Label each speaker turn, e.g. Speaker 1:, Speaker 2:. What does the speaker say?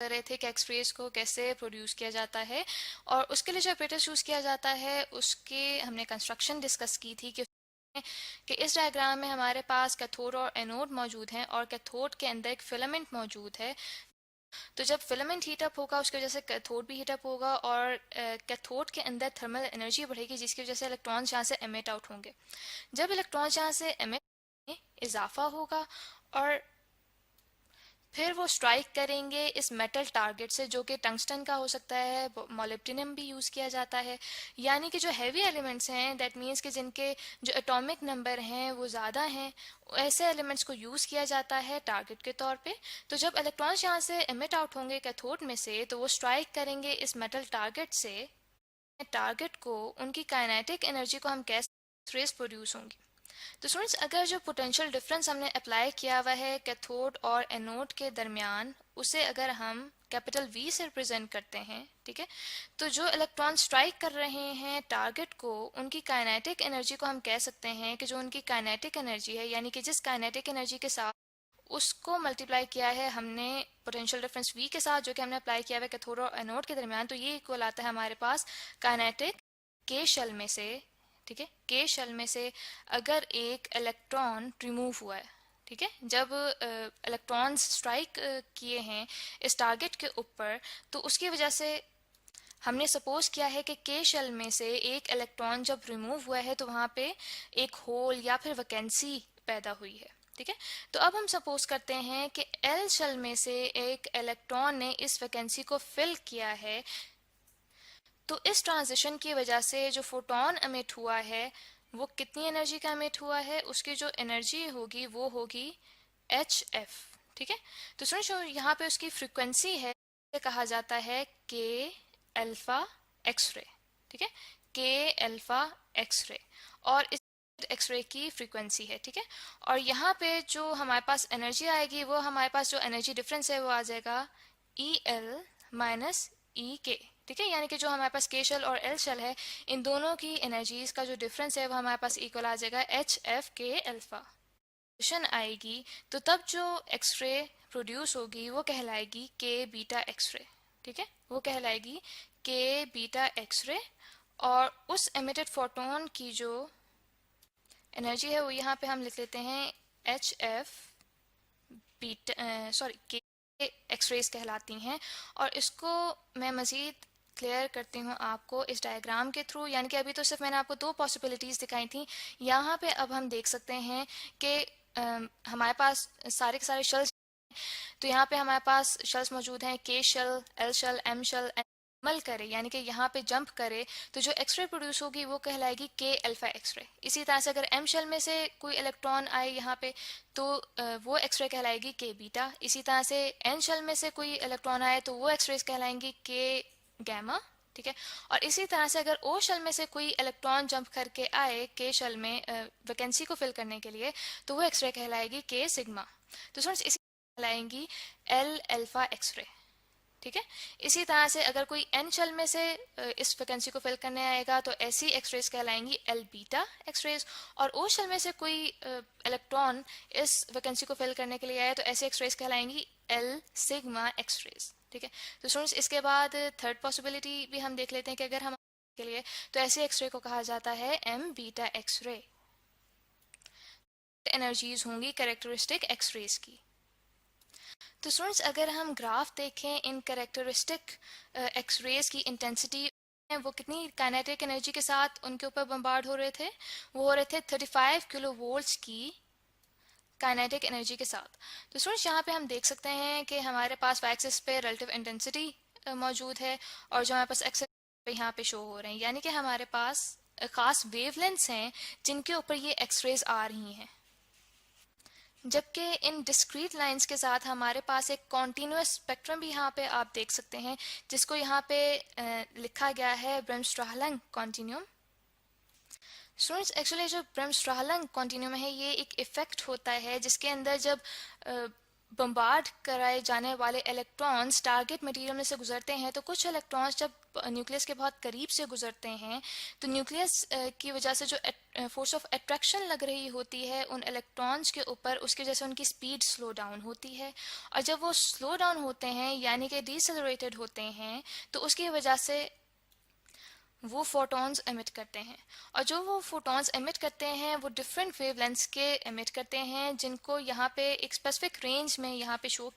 Speaker 1: कर रहे थे कि एक्सरेज को कैसे प्रोड्यूस किया जाता है, और उसके लिए जो ऑपरेटर यूज़ किया जाता है उसके हमने कंस्ट्रक्शन डिस्कस की थी कि इस डायग्राम में हमारे पास कैथोड और एनोड मौजूद हैं और कैथोड के अंदर एक फिलामेंट मौजूद है। तो जब फिलामेंट हीटअप होगा उसकी वजह से कैथोड भी हीटअप होगा और कैथोड के अंदर थर्मल एनर्जी बढ़ेगी जिसकी वजह से इलेक्ट्रॉन्स यहाँ से एमिट आउट होंगे। जब इलेक्ट्रॉन्स यहाँ से एमिट इजाफा होगा और फिर वो स्ट्राइक करेंगे इस मेटल टारगेट से, जो कि टंगस्टन का हो सकता है, मोलिब्डेनम भी यूज़ किया जाता है। यानी कि जो हैवी एलिमेंट्स हैं, दैट मीन्स कि जिनके जो एटॉमिक नंबर हैं वो ज़्यादा हैं, ऐसे एलिमेंट्स को यूज़ किया जाता है टारगेट के तौर पे। तो जब इलेक्ट्रॉन्स यहाँ से एमिट आउट होंगे कैथोड में से, तो वो स्ट्राइक करेंगे इस मेटल टारगेट से, टारगेट को उनकी काइनेटिक एनर्जी को हम कैसे रेस प्रोड्यूस होंगी। तो स्टूडेंट्स, अगर जो पोटेंशियल डिफरेंस हमने अप्लाई किया हुआ है कैथोड और एनोड के दरमियान, उसे अगर हम कैपिटल वी से रिप्रेजेंट करते हैं, ठीक है, तो जो इलेक्ट्रॉन स्ट्राइक कर रहे हैं टारगेट को, उनकी काइनेटिक एनर्जी को हम कह सकते हैं कि जो उनकी काइनेटिक एनर्जी है, यानी कि जिस काइनेटिक एनर्जी के साथ उसको मल्टीप्लाई किया है हमने पोटेंशियल डिफरेंस वी के साथ, जो कि हमने अप्लाई किया हुआ है कैथोड और एनोड के दरमियान, तो ये इक्वल आता है हमारे पास काइनेटिक के शेल में से, ठीक है, के शेल में से अगर एक इलेक्ट्रॉन रिमूव हुआ है, ठीक है, जब इलेक्ट्रॉन्स स्ट्राइक किए हैं इस टारगेट के ऊपर, तो उसकी वजह से हमने सपोज किया है कि के शेल में से एक इलेक्ट्रॉन जब रिमूव हुआ है तो वहाँ पे एक होल या फिर वैकेंसी पैदा हुई है, ठीक है। तो अब हम सपोज करते हैं कि एल शेल में से एक इलेक्ट्रॉन ने इस वैकेंसी को फिल किया है, तो इस ट्रांजिशन की वजह से जो फोटोन एमिट हुआ है वो कितनी एनर्जी का एमिट हुआ है, उसकी जो एनर्जी होगी वो होगी एच एफ, ठीक है। तो सुनो, यहाँ पे उसकी फ्रीक्वेंसी है, कहा जाता है के अल्फा एक्सरे, ठीक है, के अल्फा एक्सरे, और इस एक्सरे की फ्रीक्वेंसी है, ठीक है। और यहाँ पे जो हमारे पास एनर्जी आएगी वो हमारे पास जो एनर्जी डिफरेंस है वो आ जाएगा ई एल माइनस ई के, ठीक है, यानी कि जो हमारे पास के शेल और एल शेल है, इन दोनों की एनर्जीज का जो डिफरेंस है वो हमारे पास इक्वल आ जाएगा एच एफ के अल्फा। आएगी तो तब जो एक्सरे प्रोड्यूस होगी वो कहलाएगी के बीटा एक्सरे, ठीक है, वो कहलाएगी के बीटा एक्सरे। और उस एमिटेड फोटोन की जो एनर्जी है वो यहाँ पे हम लिख लेते हैं एच एफ बीटा, सॉरी, के एक्सरेज कहलाती हैं। और इसको मैं मज़ीद क्लियर करती हूँ आपको इस डायग्राम के थ्रू, यानी कि अभी तो सिर्फ मैंने आपको दो पॉसिबिलिटीज़ दिखाई थी, यहाँ पे अब हम देख सकते हैं कि हमारे पास सारे के सारे शेल्स, तो यहाँ पे हमारे पास शेल्स मौजूद हैं, K shell, L shell, M shell, मल करे यानी कि यहाँ पे जंप करे तो जो एक्सरे प्रोड्यूस होगी वो कहलाएगी के अल्फा एक्सरे। इसी तरह से अगर एम शेल में से कोई इलेक्ट्रॉन आए यहाँ पे तो वो एक्सरे कहलाएगी के बीटा। इसी तरह से एन शेल में से कोई इलेक्ट्रॉन आए तो वो एक्सरेज कहलाएंगी के गैमा, ठीक है। और इसी तरह से अगर ओ शेल में से कोई इलेक्ट्रॉन जंप करके आए के शेल में वैकेंसी को फिल करने के लिए, तो वो एक्सरे कहलाएगी के सिग्मा। तो स्टूडेंट्स इसी कहलाएंगी एल अल्फा एक्सरे, ठीक है। इसी तरह से अगर कोई एन शेल में से इस वैकेंसी को फिल करने आएगा तो ऐसी एक्सरेज कहलाएंगी एल बीटा एक्सरेज। और ओ शेल में से कोई इलेक्ट्रॉन इस वैकेंसी को फिल करने के लिए आए तो ऐसी एक्सरेज कहलाएंगी एल सिग्मा एक्सरेज, ठीक है। तो स्टूडेंट्स इसके बाद थर्ड पॉसिबिलिटी भी हम देख लेते हैं कि अगर हम के लिए, तो ऐसे एक्सरे को कहा जाता है एम बीटा एक्सरे। एनर्जीज होंगी कैरेक्टरिस्टिक एक्सरेज की। तो स्टूडेंट्स अगर हम ग्राफ देखें इन कैरेक्टरिस्टिक एक्सरेज की इंटेंसिटी, वो कितनी काइनेटिक एनर्जी के साथ उनके ऊपर बम्बार्ड हो रहे थे, वो हो रहे थे 35 किलो वोल्ट्स की काइनेटिक एनर्जी के साथ। तो स्टूडेंट्स यहाँ पे हम देख सकते हैं कि हमारे पास वाई एक्सिस पे रिलेटिव इंटेंसिटी मौजूद है और जो हमारे पास एक्सिस पे यहाँ पे शो हो रहे हैं, यानी कि हमारे पास खास वेवलेंथ्स हैं जिनके ऊपर ये एक्सरेज आ रही हैं। जबकि इन डिस्क्रीट लाइंस के साथ हमारे पास एक कॉन्टिन्यूस स्पेक्ट्रम भी यहाँ पे आप देख सकते हैं, जिसको यहाँ पे लिखा गया है ब्रेमस्ट्राहलंग कॉन्टिन्यूम। स्टूडेंट्स एक्चुअली जो ब्रेमस्ट्राहलंग कॉन्टिन्यूम है ये एक इफेक्ट होता है जिसके अंदर जब बम्बार्ड कराए जाने वाले इलेक्ट्रॉन्स टारगेट मटेरियल में से गुजरते हैं, तो कुछ इलेक्ट्रॉन्स जब न्यूक्लियस के बहुत करीब से गुजरते हैं तो न्यूक्लियस की वजह से जो फोर्स ऑफ अट्रैक्शन लग रही होती है उन इलेक्ट्रॉन्स के ऊपर, उसकी वजह से उनकी स्पीड स्लो डाउन होती है। और जब वो स्लो डाउन होते हैं यानी कि डिसेलरेटेड होते हैं, तो उसकी वजह से वो फोटॉन्स एमिट करते हैं। और जो वो फोटॉन्स एमिट करते हैं वो डिफरेंट वेवलेंथ्स के एमिट करते हैं, जिनको यहाँ पे एक स्पेसिफिक रेंज में यहाँ पे शो